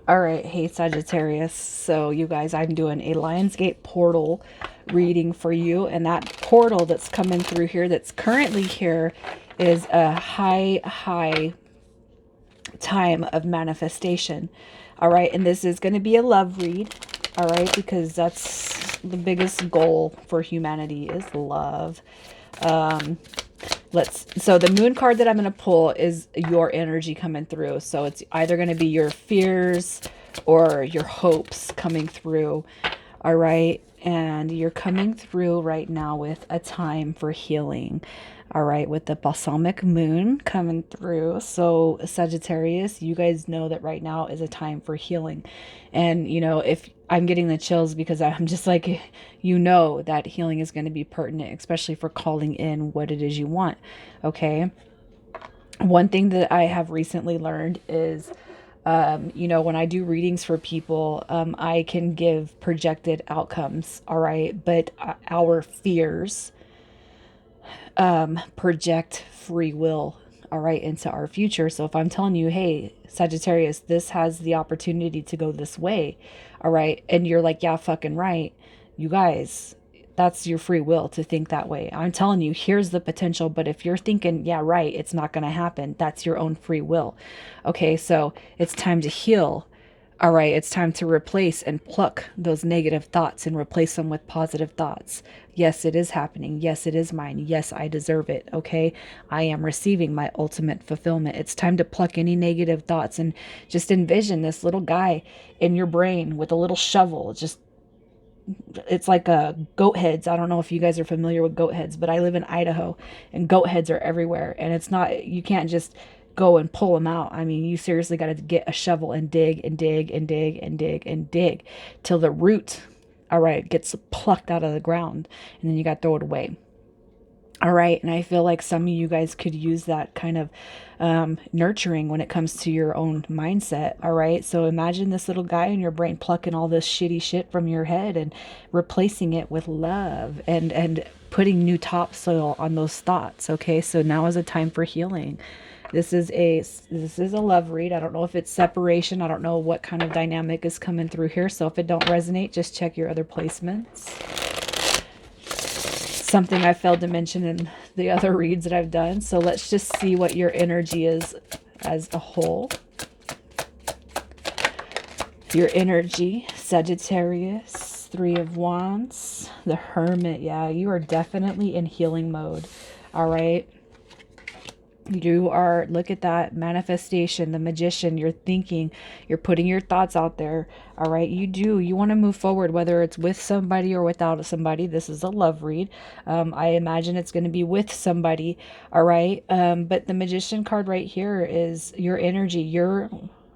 All right, hey Sagittarius. So, you guys, I'm doing a Lionsgate portal reading for you, and that portal that's coming through here, that's currently here, is a high time of manifestation. All right, and this is going to be a love read. All right, because that's the biggest goal for humanity is love. So the moon card that I'm going to pull is your energy coming through. So it's either going to be your fears or your hopes coming through. All right. And you're coming through right now with a time for healing. All right. With the balsamic moon coming through. So Sagittarius, you guys know that right now is a time for healing. And, if I'm getting the chills because I'm just like, that healing is going to be pertinent, especially for calling in what it is you want. Okay. One thing that I have recently learned is, when I do readings for people, I can give projected outcomes. All right. But our fears project free will, all right, into our future. So if I'm telling you, hey, Sagittarius, this has the opportunity to go this way, all right, and you're like, yeah, fucking right, you guys, that's your free will to think that way. I'm telling you, here's the potential. But if you're thinking, yeah, right, it's not going to happen, that's your own free will. Okay, so it's time to heal. All right, it's time to replace and pluck those negative thoughts and replace them with positive thoughts. Yes, it is happening. Yes, it is mine. Yes, I deserve it. Okay, I am receiving my ultimate fulfillment. It's time to pluck any negative thoughts and just envision this little guy in your brain with a little shovel. It's like a goat heads. I don't know if you guys are familiar with goat heads, but I live in Idaho and goat heads are everywhere. And it's not, you can't just go and pull them out. I mean, you seriously got to get a shovel and dig and dig and dig and dig and dig till the root, all right, gets plucked out of the ground. And then you got to throw it away. All right. And I feel like some of you guys could use that kind of nurturing when it comes to your own mindset. All right. So imagine this little guy in your brain plucking all this shitty shit from your head and replacing it with love and putting new topsoil on those thoughts. Okay. So now is a time for healing. This is a love read. I don't know if it's separation. I don't know what kind of dynamic is coming through here. So if it don't resonate, just check your other placements. Something I failed to mention in the other reads that I've done. So let's just see what your energy is as a whole. Your energy, Sagittarius, Three of Wands, the Hermit. Yeah, you are definitely in healing mode. All right. You are, look at that manifestation, the Magician. You're thinking, you're putting your thoughts out there. All right. You want to move forward, whether it's with somebody or without somebody. This is a love read. I imagine it's going to be with somebody. All right. But the Magician card right here is your energy. You're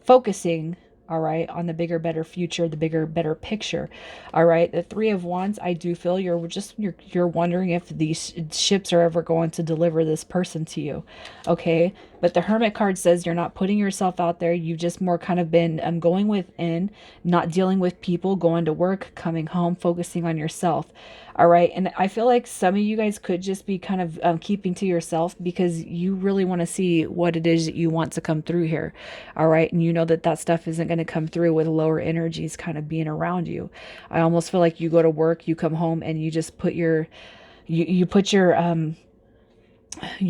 focusing, all right, on the bigger, better future, the bigger, better picture. All right. The Three of Wands, I do feel you're wondering if these ships are ever going to deliver this person to you. Okay. But the Hermit card says you're not putting yourself out there. You've just more kind of been going within, not dealing with people, going to work, coming home, focusing on yourself. All right. And I feel like some of you guys could just be kind of keeping to yourself because you really want to see what it is that you want to come through here. All right. And you know that stuff isn't going to come through with lower energies kind of being around you. I almost feel like you go to work, you come home and you just put you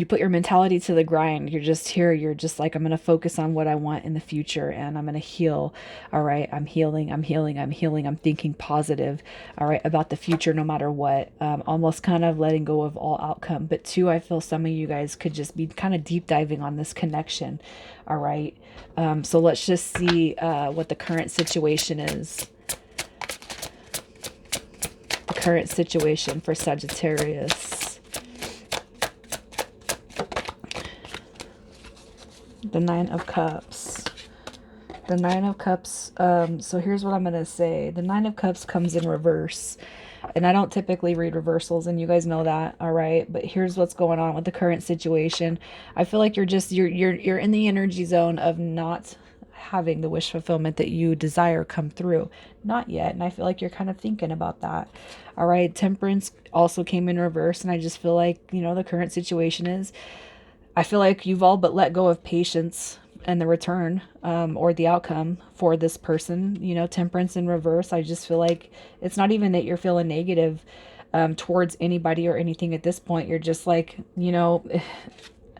put your mentality to the grind. You're just here. You're just like, I'm going to focus on what I want in the future and I'm going to heal. All right. I'm healing. I'm healing. I'm healing. I'm thinking positive. All right. About the future, no matter what. Almost kind of letting go of all outcome. But two, I feel some of you guys could just be kind of deep diving on this connection. All right. So let's just see what the current situation is. The current situation for Sagittarius. The Nine of Cups. The Nine of Cups. So here's what I'm going to say. The Nine of Cups comes in reverse. And I don't typically read reversals, and you guys know that, all right? But here's what's going on with the current situation. I feel like you're in the energy zone of not having the wish fulfillment that you desire come through. Not yet. And I feel like you're kind of thinking about that. All right. Temperance also came in reverse. And I just feel like, the current situation is, I feel like you've all but let go of patience and the return, or the outcome for this person. You know, Temperance in reverse. I just feel like it's not even that you're feeling negative towards anybody or anything at this point. You're just like, you know,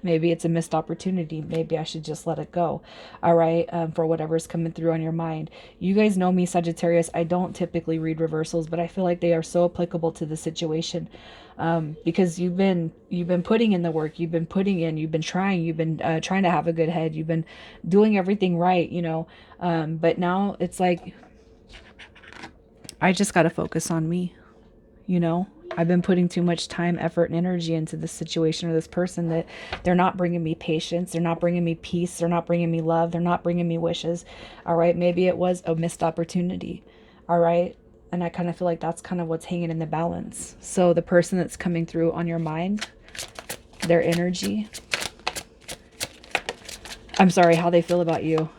maybe it's a missed opportunity. Maybe I should just let it go. All right. For whatever's coming through on your mind. You guys know me, Sagittarius. I don't typically read reversals, but I feel like they are so applicable to the situation. Because you've been putting in the work, you've been trying, you've been trying to have a good head, you've been doing everything right, you know. But now it's like, I just got to focus on me, you know. I've been putting too much time, effort, and energy into this situation or this person that they're not bringing me patience. They're not bringing me peace. They're not bringing me love. They're not bringing me wishes. All right. Maybe it was a missed opportunity. All right. And I kind of feel like that's kind of what's hanging in the balance. So the person that's coming through on your mind, their energy, I'm sorry, how they feel about you.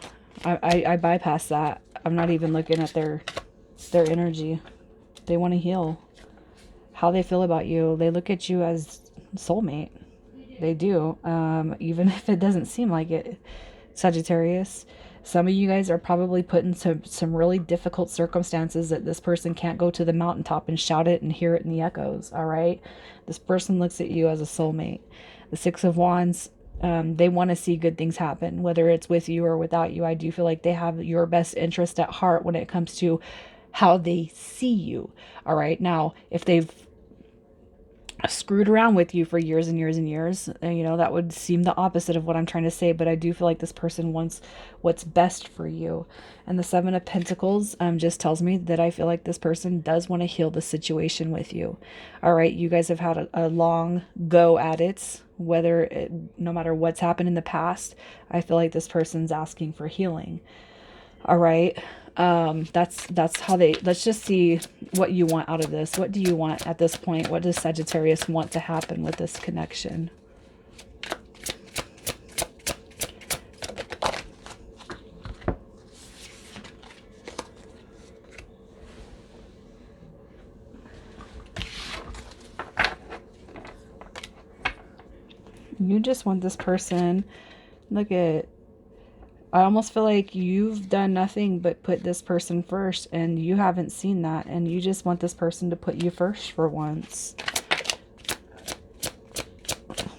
I bypass that. I'm not even looking at their energy. They want to heal. How they feel about you. They look at you as soulmate. They do. Even if it doesn't seem like it, Sagittarius. Some of you guys are probably put into some really difficult circumstances that this person can't go to the mountaintop and shout it and hear it in the echoes. All right. This person looks at you as a soulmate. The Six of Wands, they want to see good things happen, whether it's with you or without you. I do feel like they have your best interest at heart when it comes to how they see you. All right. Now, if they've screwed around with you for years and years and years, you know, that would seem the opposite of what I'm trying to say, but I do feel like this person wants what's best for you. And the Seven of Pentacles just tells me that I feel like this person does want to heal the situation with you. All right, you guys have had a long go at it, no matter what's happened in the past. I feel like this person's asking for healing. All right. That's how let's just see what you want out of this. What do you want at this point? What does Sagittarius want to happen with this connection? You just want this person, I almost feel like you've done nothing but put this person first, and you haven't seen that, and you just want this person to put you first for once.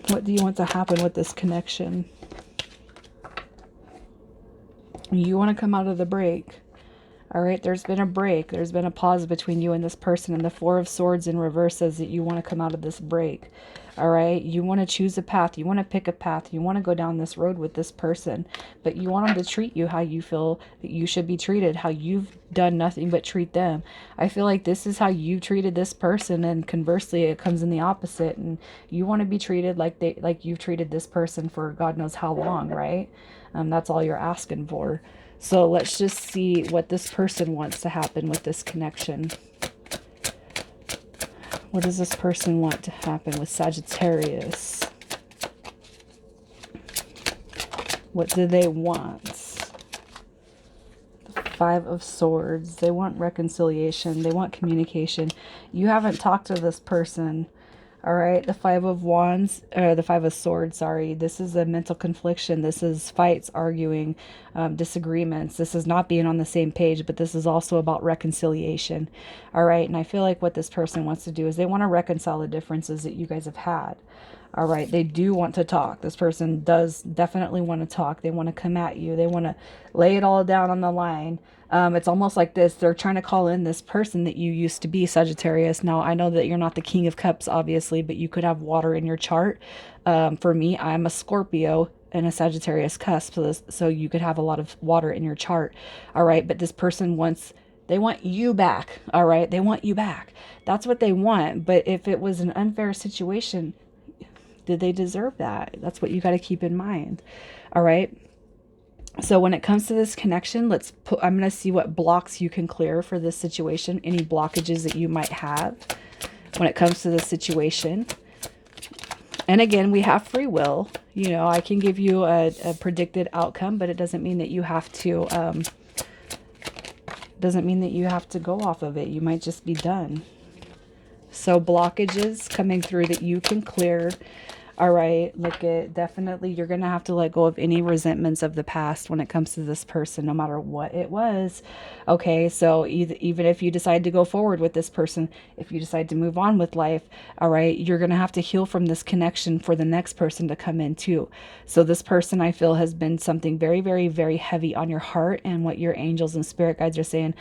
What do you want to happen with this connection? You want to come out of the break. All right, there's been a break. There's been a pause between you and this person, and the Four of Swords in reverse says that you want to come out of this break. All right, you want to choose a path. You want to pick a path. You want to go down this road with this person, but you want them to treat you how you feel that you should be treated, how you've done nothing but treat them. I feel like this is how you treated this person, and conversely, it comes in the opposite, and you want to be treated like you've treated this person for God knows how long, right? That's all you're asking for. So let's just see what this person wants to happen with this connection. What does this person want to happen with Sagittarius? What do they want? The Five of Swords. They want reconciliation. They want communication. You haven't talked to this person. All right, the Five of Wands, the Five of Swords, sorry. This is a mental confliction. This is fights, arguing, disagreements. This is not being on the same page, but this is also about reconciliation. All right, and I feel like what this person wants to do is they want to reconcile the differences that you guys have had. All right, they do want to talk. This person does definitely want to talk. They want to come at you. They want to lay it all down on the line. It's almost like this. They're trying to call in this person that you used to be, Sagittarius. Now, I know that you're not the King of Cups, obviously, but you could have water in your chart. For me, I'm a Scorpio and a Sagittarius cusp, so you could have a lot of water in your chart. All right, but this person they want you back. All right, they want you back. That's what they want. But if it was an unfair situation, did they deserve that? That's what you got to keep in mind. All right. So when it comes to this connection, I'm going to see what blocks you can clear for this situation. Any blockages that you might have when it comes to this situation. And again, we have free will. You know, I can give you a predicted outcome, but it doesn't mean that you have to, go off of it. You might just be done. So blockages coming through that you can clear. All right, look at definitely you're going to have to let go of any resentments of the past when it comes to this person, no matter what it was. Okay, so even if you decide to go forward with this person, if you decide to move on with life, all right, you're going to have to heal from this connection for the next person to come in too. So this person I feel has been something very, very, very heavy on your heart, and what your angels and spirit guides are saying,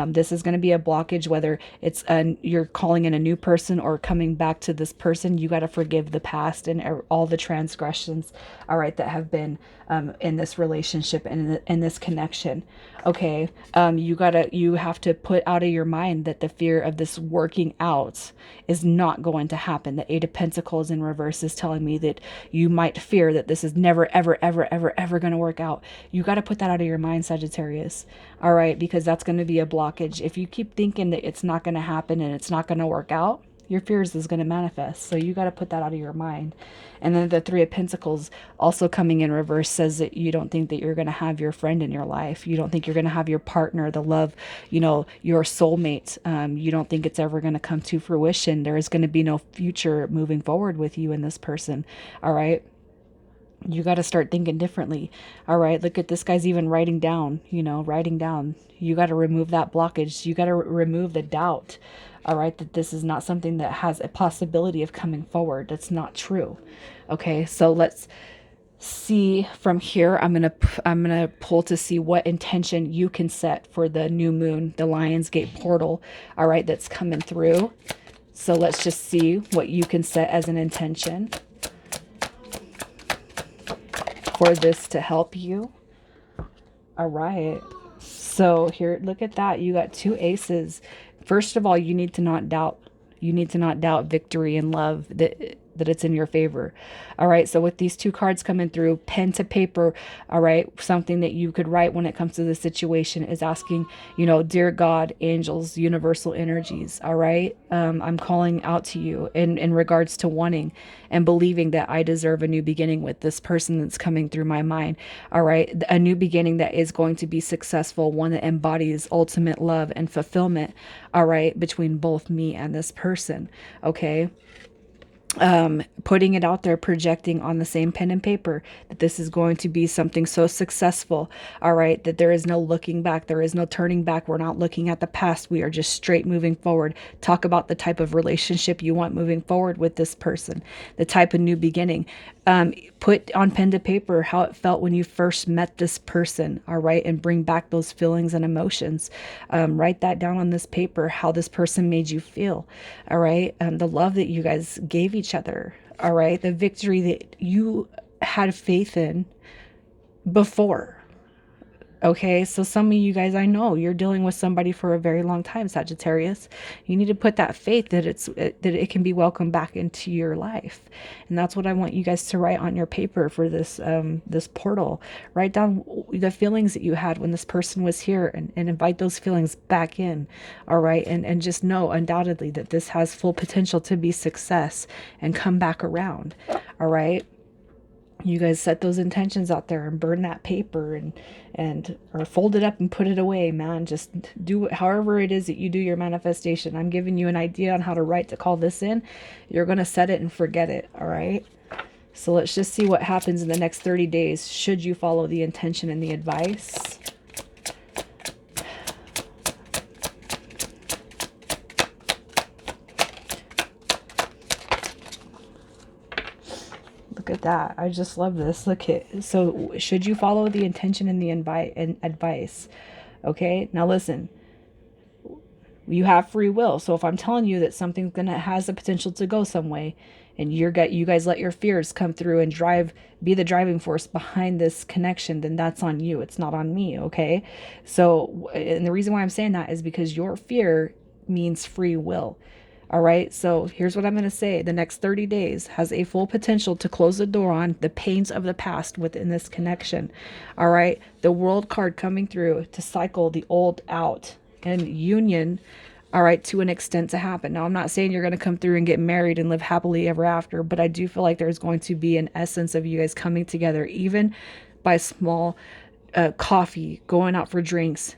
this is going to be a blockage, whether it's you're calling in a new person or coming back to this person. You got to forgive the past and all the transgressions, all right, that have been in this relationship and in this connection. Okay, you have to put out of your mind that the fear of this working out is not going to happen. The Eight of Pentacles in reverse is telling me that you might fear that this is never, ever, ever, ever, ever going to work out. You got to put that out of your mind, Sagittarius. All right, because that's going to be a blockage. If you keep thinking that it's not going to happen and it's not going to work out, your fears is going to manifest. So you got to put that out of your mind. And then the Three of Pentacles also coming in reverse says that you don't think that you're going to have your friend in your life. You don't think you're going to have your partner, the love, your soulmate. You don't think it's ever going to come to fruition. There is going to be no future moving forward with you and this person. All right. You got to start thinking differently. All right. Look at this guy's even writing down, writing down. You got to remove that blockage. You got to remove the doubt. All right. That this is not something that has a possibility of coming forward. That's not true. Okay. So let's see from here. I'm going to pull to see what intention you can set for the new moon, the Lionsgate portal. All right. That's coming through. So let's just see what you can set as an intention for this to help you. All right. So here, look at that. You got two aces. First of all, you need to not doubt. You need to not doubt victory and love, that it's in your favor. All right. So with these two cards coming through, pen to paper, all right, something that you could write when it comes to the situation is asking, dear God, angels, universal energies. All right. I'm calling out to you in regards to wanting and believing that I deserve a new beginning with this person that's coming through my mind. All right. A new beginning that is going to be successful, one that embodies ultimate love and fulfillment. All right. Between both me and this person. Okay. Putting it out there, projecting on the same pen and paper that this is going to be something so successful. All right. That there is no looking back. There is no turning back. We're not looking at the past. We are just straight moving forward. Talk about the type of relationship you want moving forward with this person, the type of new beginning. Put on pen to paper how it felt when you first met this person. All right. And bring back those feelings and emotions. Write that down on this paper, how this person made you feel. All right. The love that you guys gave each other. All right. The victory that you had faith in before. Okay, so some of you guys, I know you're dealing with somebody for a very long time, Sagittarius. You need to put that faith that it can be welcomed back into your life, and that's what I want you guys to write on your paper for this portal. Write down the feelings that you had when this person was here, and invite those feelings back in. All right, and just know undoubtedly that this has full potential to be success and come back around. All right. You guys set those intentions out there and burn that paper and or fold it up and put it away, man. Just do it however it is that you do your manifestation. I'm giving you an idea on how to write to call this in. You're going to set it and forget it. All right. So let's just see what happens in the next 30 days. Should you follow the intention and the advice? Look at that. I just love this. Look at, so should you follow the intention and the advice? Okay. Now listen, you have free will. So if I'm telling you that something's has the potential to go some way, and you guys let your fears come through and be the driving force behind this connection, then that's on you. It's not on me. Okay. So, and the reason why I'm saying that is because your fear means free will. All right. So here's what I'm going to say. The next 30 days has a full potential to close the door on the pains of the past within this connection. All right. The World card coming through to cycle the old out and union. All right. To an extent to happen. Now, I'm not saying you're going to come through and get married and live happily ever after, but I do feel like there's going to be an essence of you guys coming together, even by small coffee, going out for drinks,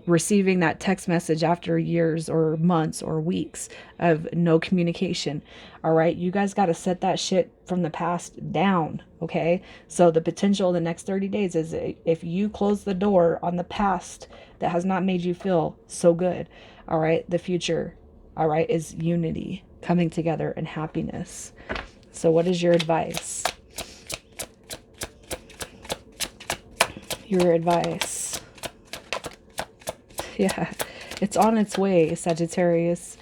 receiving that text message after years or months or weeks of no communication. All right. You guys got to set that shit from the past down. Okay. So the potential in the next 30 days is, if you close the door on the past that has not made you feel so good, all right, the future, all right, is unity, coming together, and happiness. So what is your advice? Your advice. Yeah, it's on its way, Sagittarius.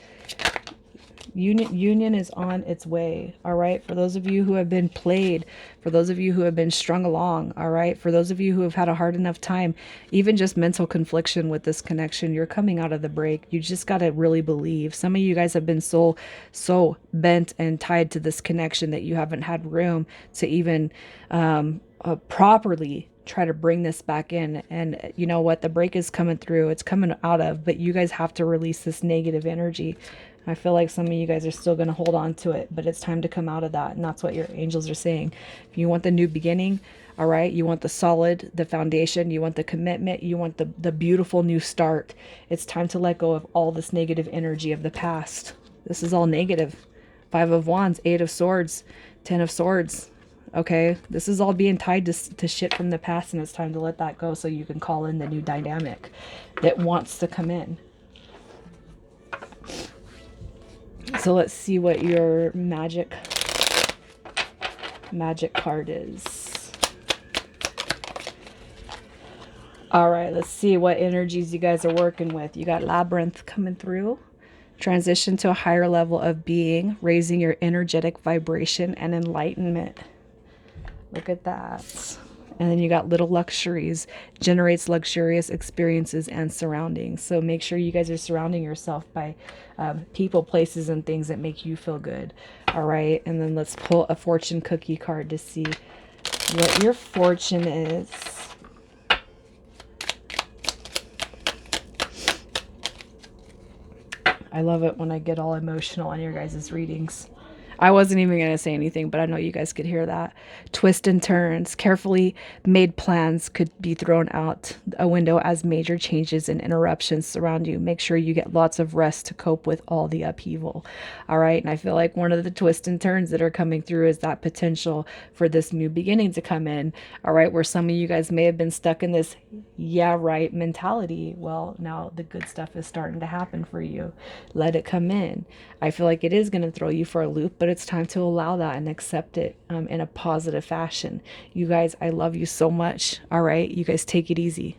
Union is on its way. All right. For those of you who have been played, for those of you who have been strung along. All right. For those of you who have had a hard enough time, even just mental confliction with this connection, you're coming out of the break. You just got to really believe. Some of you guys have been so bent and tied to this connection that you haven't had room to even properly try to bring this back in. And you know what? The break is coming through. It's coming out of, but you guys have to release this negative energy. I feel like some of you guys are still going to hold on to it, but it's time to come out of that. And that's what your angels are saying. If you want the new beginning, all right, you want the solid, the foundation, you want the commitment, you want the beautiful new start. It's time to let go of all this negative energy of the past. This is all negative. 5 of Wands, 8 of Swords, 10 of Swords. Okay, this is all being tied to shit from the past, and it's time to let that go so you can call in the new dynamic that wants to come in. So let's see what your magic card is. All right, let's see what energies you guys are working with. You got Labyrinth coming through. Transition to a higher level of being, raising your energetic vibration and enlightenment. Look at that. And then you got Little Luxuries, generates luxurious experiences and surroundings. So make sure you guys are surrounding yourself by people, places, and things that make you feel good. All right. And then let's pull a fortune cookie card to see what your fortune is. I love it when I get all emotional on your guys' readings. I wasn't even going to say anything, but I know you guys could hear that. Twists and turns. Carefully made plans could be thrown out a window as major changes and interruptions surround you. Make sure you get lots of rest to cope with all the upheaval. All right. And I feel like one of the twists and turns that are coming through is that potential for this new beginning to come in. All right. Where some of you guys may have been stuck in this, yeah, right mentality. Well, now the good stuff is starting to happen for you. Let it come in. I feel like it is going to throw you for a loop, but it's time to allow that and accept it in a positive fashion. You guys, I love you so much. All right. You guys take it easy.